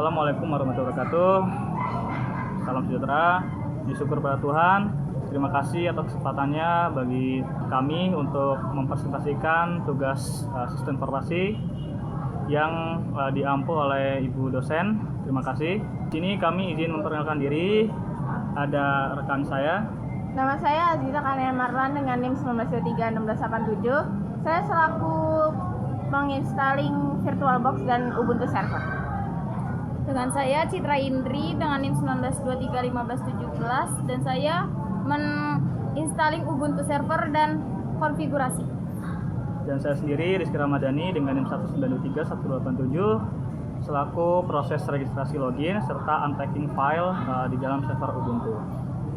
Assalamualaikum warahmatullahi wabarakatuh. Salam sejahtera, disyukur pada Tuhan. Terima kasih atas kesempatannya bagi kami untuk mempresentasikan tugas sistem informasi yang diampu oleh Ibu dosen. Terima kasih. Di sini kami izin memperkenalkan diri. Ada rekan saya. Nama saya Aziza Kania Marlan dengan NIM 19231687. Saya selaku menginstalling VirtualBox dan Ubuntu Server. Dengan saya Citra Indri dengan NIM 19231517 dan saya meninstalling Ubuntu Server dan konfigurasi. Dan saya sendiri Rizky Ramadhani dengan NIM 19231287 selaku proses registrasi login serta unpacking file di dalam server Ubuntu.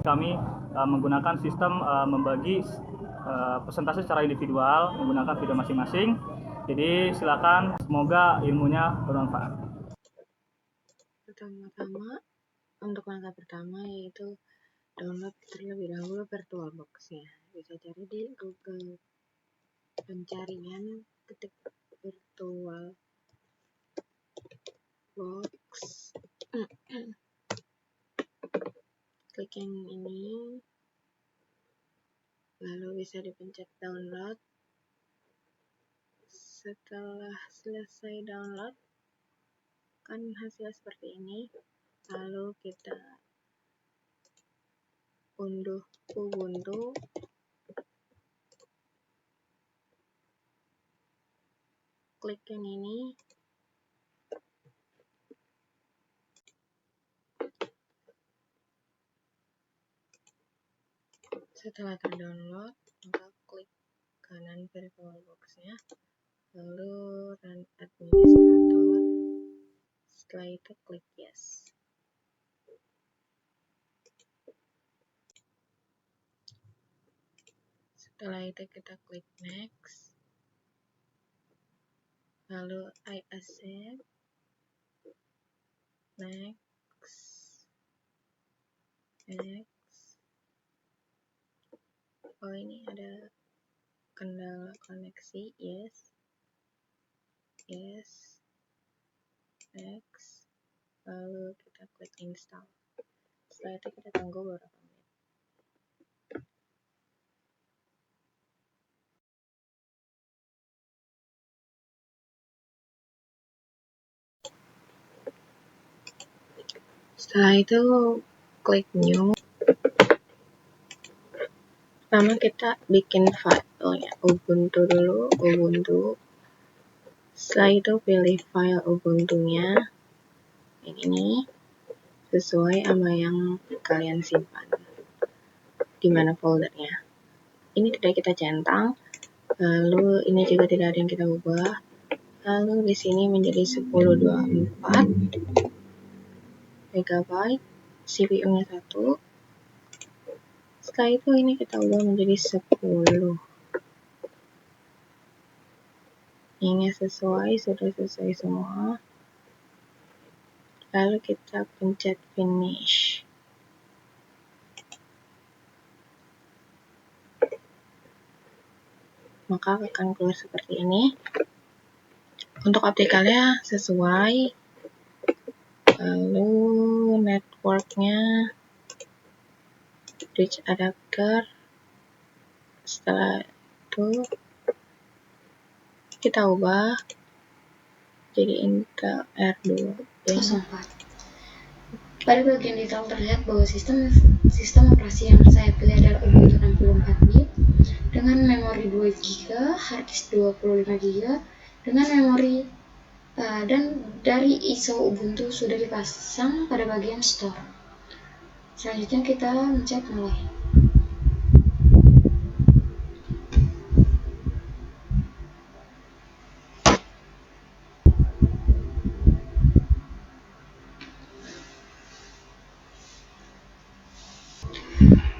Kami menggunakan sistem membagi presentasi secara individual menggunakan video masing-masing. Jadi silakan, semoga ilmunya bermanfaat. Pertama-tama, untuk langkah pertama yaitu download terlebih dahulu VirtualBox-nya. Bisa cari di Google pencarian, ketik VirtualBox. Klik yang ini, lalu bisa dipencet download. Setelah selesai download, kan hasil seperti ini. Lalu kita unduh Ubuntu. Klik yang ini. Setelah terdownload, maka klik kanan VirtualBox-nya, lalu run administrator. Setelah itu klik yes. Setelah itu kita klik next, lalu I accept, next. Oh, ini ada kendala koneksi, yes, next, lalu kita klik install. Setelah itu kita tunggu beberapa menit. Setelah itu klik new. Pertama kita bikin filenya Ubuntu dulu, Ubuntu. Setelah itu pilih file Ubuntunya yang ini sesuai sama yang kalian simpan di mana foldernya. Ini tidak kita centang, lalu ini juga tidak ada yang kita ubah. Lalu di sini menjadi 1024 MB, CPU-nya 1. Setelah itu ini kita ubah menjadi 10. Ini sesuai, sudah selesai semua. Lalu kita pencet finish. Maka akan keluar seperti ini. Untuk aplikasinya sesuai. Lalu networknya bridge adapter. Setelah itu kita ubah jadi Intel R204. Pada bagian detail terlihat bahwa sistem operasi yang saya pilih adalah Ubuntu 64 bit dengan memori 2 GB, hard disk 25 GB dengan memori dan dari ISO Ubuntu sudah dipasang pada bagian store. Selanjutnya kita mencet mulai.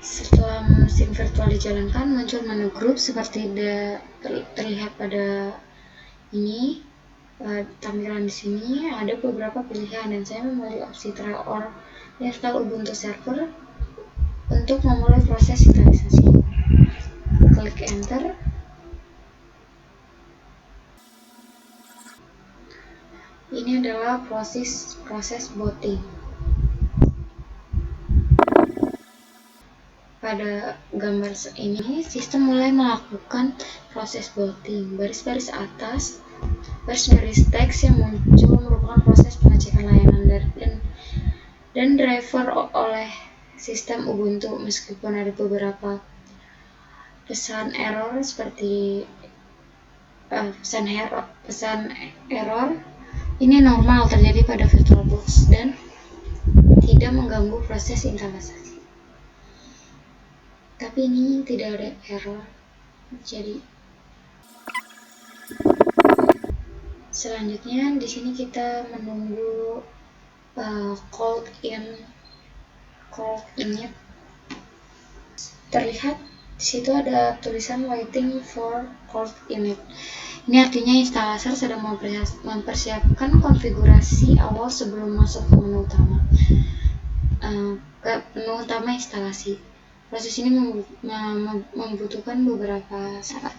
Setelah mesin virtual dijalankan, muncul menu grup seperti terlihat pada ini. Tampilan di sini ada beberapa pilihan dan saya memilih opsi try or install Ubuntu Server untuk memulai proses sinkronisasi. Klik enter. Ini adalah beberapa proses booting. Pada gambar ini, sistem mulai melakukan proses booting. Baris-baris atas, baris-baris teks yang muncul merupakan proses pengecekan layanan dan driver oleh sistem Ubuntu. Meskipun ada beberapa pesan error seperti pesan error, ini normal terjadi pada VirtualBox dan tidak mengganggu proses instalasi. Tapi ini tidak ada error. Jadi selanjutnya di sini kita menunggu call init. Terlihat di situ ada tulisan waiting for call init. Ini artinya instalator sedang mempersiapkan konfigurasi awal sebelum masuk ke menu utama. Menu utama instalasi. Proses ini membutuhkan beberapa saat.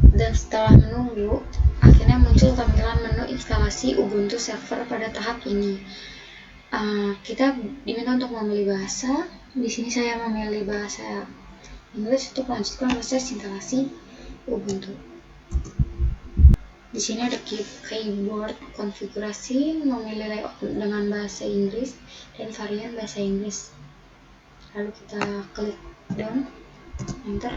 Dan setelah menunggu, akhirnya muncul tampilan menu instalasi Ubuntu server pada tahap ini. Kita diminta untuk memilih bahasa. Di sini saya memilih bahasa Inggris untuk melanjutkan proses instalasi Ubuntu. Di sini ada keyboard konfigurasi, memilih layout dengan bahasa Inggris dan varian bahasa Inggris. Lalu kita klik down, enter.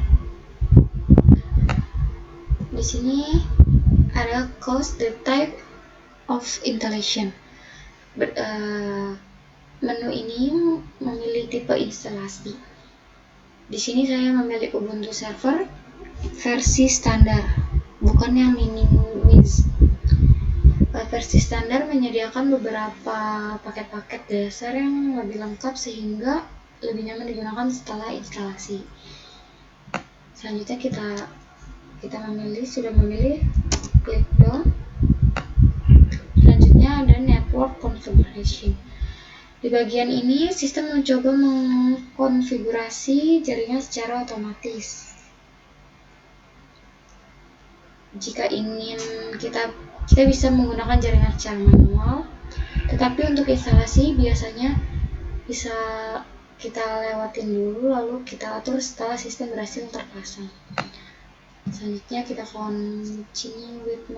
Di sini ada choose the type of installation. Menu ini memilih tipe instalasi. Di sini saya memilih Ubuntu server versi standar, bukan yang minimis. Versi standar menyediakan beberapa paket-paket dasar yang lebih lengkap sehingga lebih nyaman digunakan setelah instalasi. Selanjutnya kita sudah memilih, klik down. Selanjutnya ada network configuration. Di bagian ini sistem mencoba mengkonfigurasi jaringan secara otomatis. Jika ingin kita bisa menggunakan jaringan secara manual, tetapi untuk instalasi biasanya bisa kita lewatin dulu lalu kita atur setelah sistem berhasil terpasang. Selanjutnya kita continue with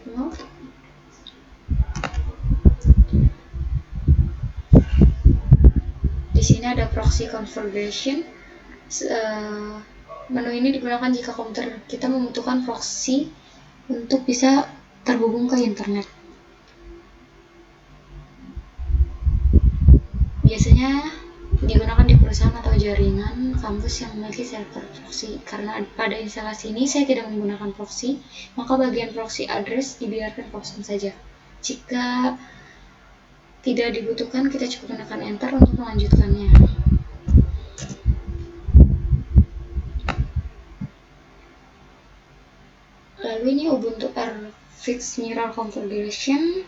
more. Di sini ada proxy configuration. Menu ini digunakan jika komputer kita membutuhkan proxy untuk bisa terhubung ke internet. Biasanya digunakan di perusahaan atau jaringan kampus yang memiliki server proxy. Karena pada instalasi ini saya tidak menggunakan proxy, maka bagian proxy address dibiarkan kosong saja. Jika tidak dibutuhkan, kita cukup menekan enter untuk melanjutkannya. Lalu ini Ubuntu Fix Mirror Configuration.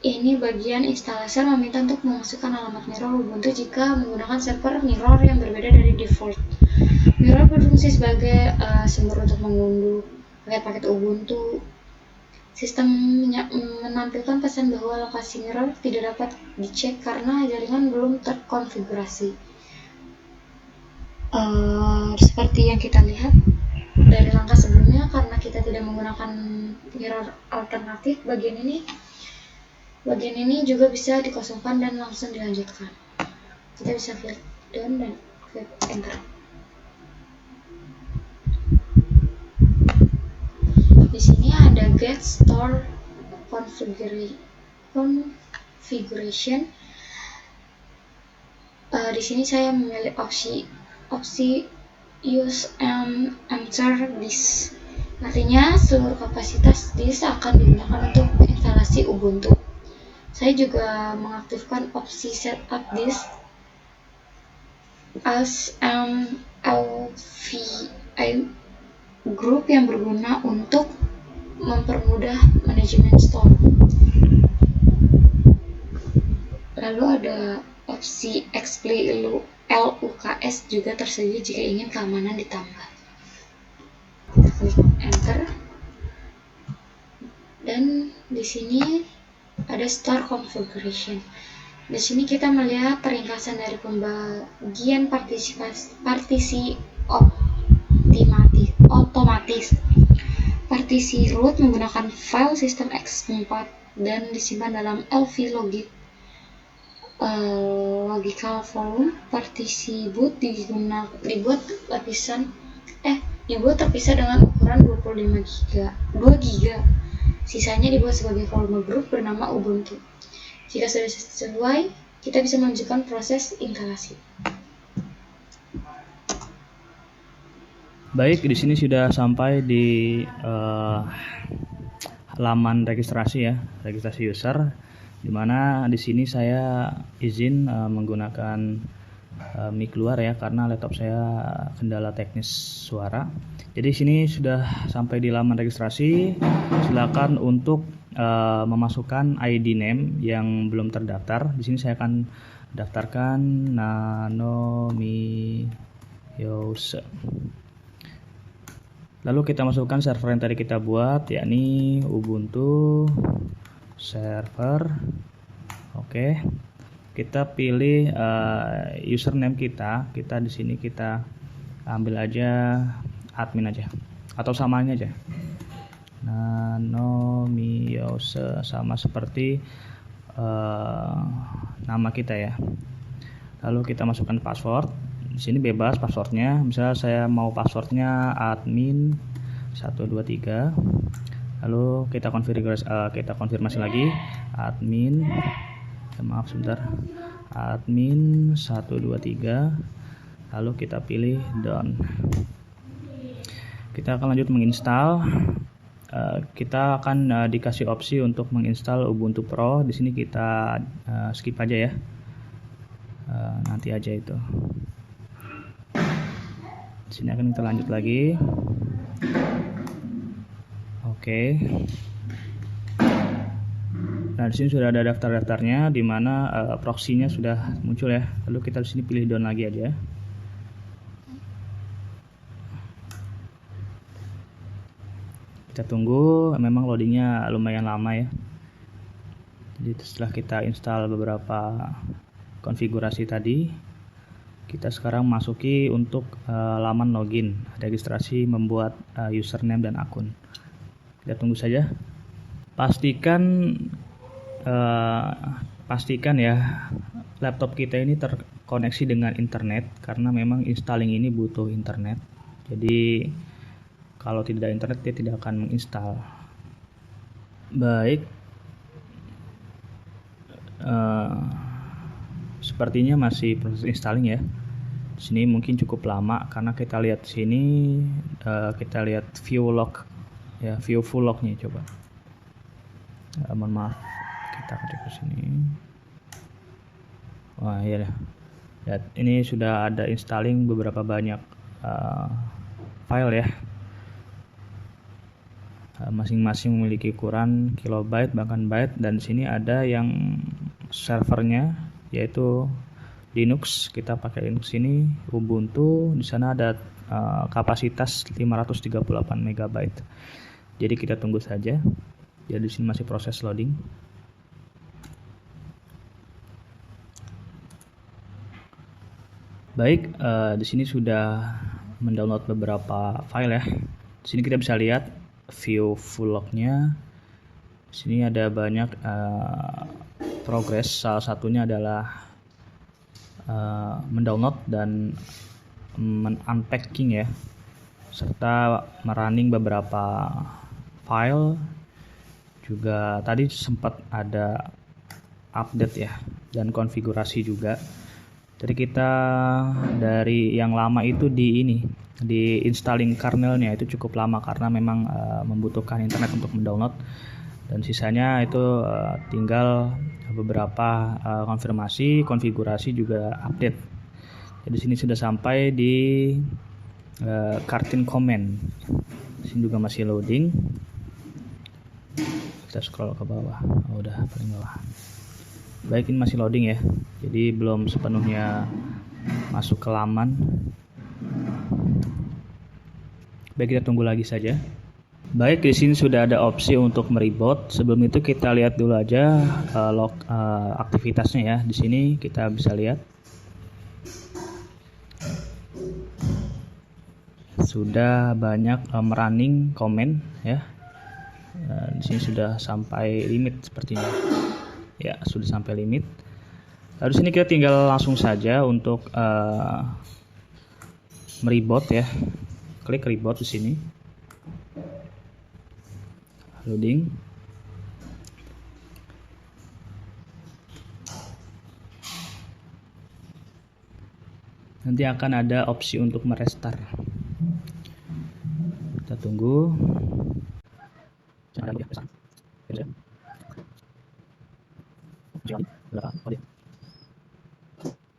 Ini bagian instalator meminta untuk memasukkan alamat mirror Ubuntu jika menggunakan server mirror yang berbeda dari default. Mirror berfungsi sebagai sumber untuk mengunduh paket-paket Ubuntu. Sistem menampilkan pesan bahwa lokasi mirror tidak dapat dicek karena jaringan belum terkonfigurasi. Seperti yang kita lihat dari langkah sebelumnya, karena kita tidak menggunakan mirror alternatif, bagian ini juga bisa dikosongkan dan langsung dilanjutkan. Kita bisa klik down dan klik enter. Di sini ada get store configuration. Di sini saya memilih opsi use and enter disk. Artinya seluruh kapasitas disk akan digunakan untuk instalasi Ubuntu. Saya juga mengaktifkan opsi setup disk as an LVI group yang berguna untuk mempermudah manajemen store. Lalu ada opsi expli LUKS juga tersedia jika ingin keamanan ditambah. Klik enter. Dan di sini ada Start Configuration. Di sini kita melihat peringkasan dari pembagian partisi otomatis. Partisi root menggunakan file sistem x4 dan disimpan dalam LV logical volume. Partisi boot dibuat terpisah dengan ukuran 2 GB. Sisanya dibuat sebagai volume group bernama Ubuntu. Jika sudah sesuai, kita bisa melanjutkan proses instalasi. Baik, di sini sudah sampai di halaman registrasi ya, registrasi user, dimana di sini saya izin menggunakan mic keluar ya, karena laptop saya kendala teknis suara. Jadi di sini sudah sampai di halaman registrasi. Silakan untuk memasukkan ID name yang belum terdaftar. Di sini saya akan daftarkan Nanomiose. Lalu kita masukkan server yang tadi kita buat, yakni Ubuntu server. Oke. Kita pilih username kita di sini kita ambil aja admin aja atau samanya aja, Nanomiose, sama seperti nama kita ya. Lalu kita masukkan password. Di sini bebas passwordnya, misalnya saya mau passwordnya admin 123. Lalu kita konfirmasi lagi admin, maaf sebentar, admin 123. Lalu kita pilih done. Kita akan lanjut menginstal. Kita akan dikasih opsi untuk menginstal Ubuntu Pro. Di sini kita skip aja ya, nanti aja itu. Di sini akan kita lanjut lagi. Oke. Nah, di sini sudah ada daftar-daftarnya, di mana proxy-nya sudah muncul ya. Lalu kita di sini pilih down lagi aja. Kita tunggu, memang loadingnya lumayan lama ya. Jadi setelah kita install beberapa konfigurasi tadi, kita sekarang masuki untuk laman login, registrasi membuat username dan akun. Kita tunggu saja. Pastikan ya laptop kita ini terkoneksi dengan internet, karena memang installing ini butuh internet. Jadi kalau tidak ada internet dia tidak akan menginstal. Baik, sepertinya masih proses installing ya. Di sini mungkin cukup lama karena kita lihat sini, kita lihat view log ya, view full lognya coba. Mohon maaf, kita klik ke sini. Wah iya deh. Lihat, ini sudah ada installing beberapa banyak file ya. Masing-masing memiliki ukuran kilobyte bahkan byte, dan di sini ada yang servernya yaitu Linux. Kita pakai Linux ini, Ubuntu. Di sana ada kapasitas 538 MB. Jadi kita tunggu saja. Jadi di sini masih proses loading. Baik, di sini sudah mendownload beberapa file ya. Di sini kita bisa lihat view full lognya. Di sini ada banyak progress. Salah satunya adalah mendownload dan unpacking ya, serta merunning beberapa file. Juga tadi sempat ada update ya, dan konfigurasi juga. Jadi kita dari yang lama itu di installing kernelnya itu cukup lama karena memang membutuhkan internet untuk mendownload, dan sisanya itu tinggal beberapa konfigurasi juga update. Jadi sini sudah sampai di Curtin command. Di sini juga masih loading. Kita scroll ke bawah. Oh, udah paling bawah. Baik, ini masih loading ya. Jadi belum sepenuhnya masuk ke laman. Baik, kita tunggu lagi saja. Baik, di sini sudah ada opsi untuk mereboot. Sebelum itu kita lihat dulu aja log aktivitasnya ya. Di sini kita bisa lihat sudah banyak running comment ya. Di sini sudah sampai limit sepertinya. Ya, sudah sampai limit. Lalu di sini kita tinggal langsung saja untuk mereboot ya. Klik reboot di sini. Loading. Nanti akan ada opsi untuk merestart. Kita tunggu.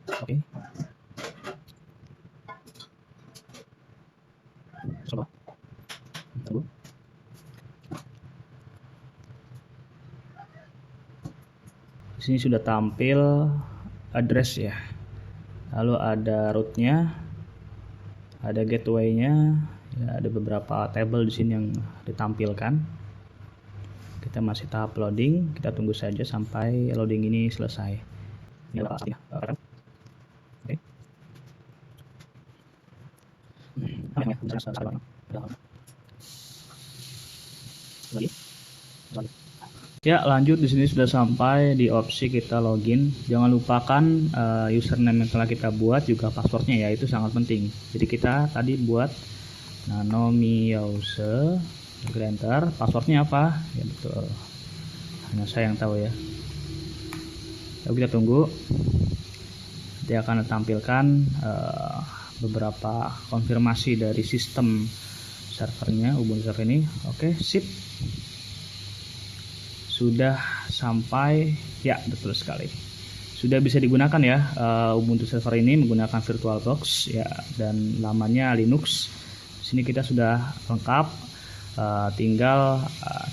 Oke. Coba. Tunggu. Di sini sudah tampil address ya. Lalu ada route-nya, ada gateway-nya, ya, ada beberapa table di sini yang ditampilkan. Kita masih tahap loading, kita tunggu saja sampai loading ini selesai. Ini apa ya? Oke. Ya, lanjut. Di sini sudah sampai di opsi kita login. Jangan lupakan username yang telah kita buat juga passwordnya ya, itu sangat penting. Jadi kita tadi buat nanomiause, enter, passwordnya apa? Ya betul. Hanya saya yang tahu ya. Lalu kita tunggu. Nanti akan ditampilkan beberapa konfirmasi dari sistem servernya, Ubuntu server ini. Oke, sip. Sudah sampai, ya betul sekali. Sudah bisa digunakan ya Ubuntu server ini menggunakan VirtualBox ya, dan lamannya Linux. Sini kita sudah lengkap, tinggal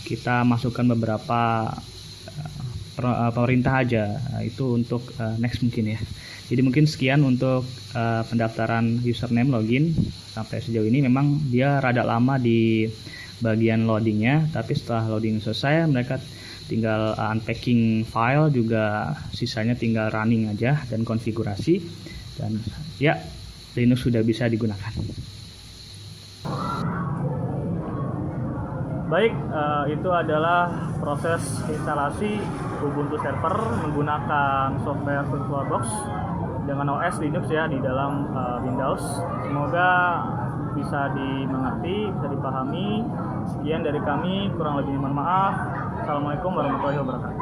kita masukkan beberapa pemerintah aja. Itu untuk next mungkin ya. Jadi mungkin sekian untuk pendaftaran username login sampai sejauh ini. Memang dia rada lama di bagian loadingnya, tapi setelah loading selesai mereka tinggal unpacking file, juga sisanya tinggal running aja dan konfigurasi, dan ya Linux sudah bisa digunakan. Baik, itu adalah proses instalasi Ubuntu server menggunakan software VirtualBox dengan OS Linux ya di dalam Windows. Semoga bisa dimengerti, bisa dipahami. Sekian dari kami, kurang lebih mohon maaf. Assalamualaikum warahmatullahi wabarakatuh.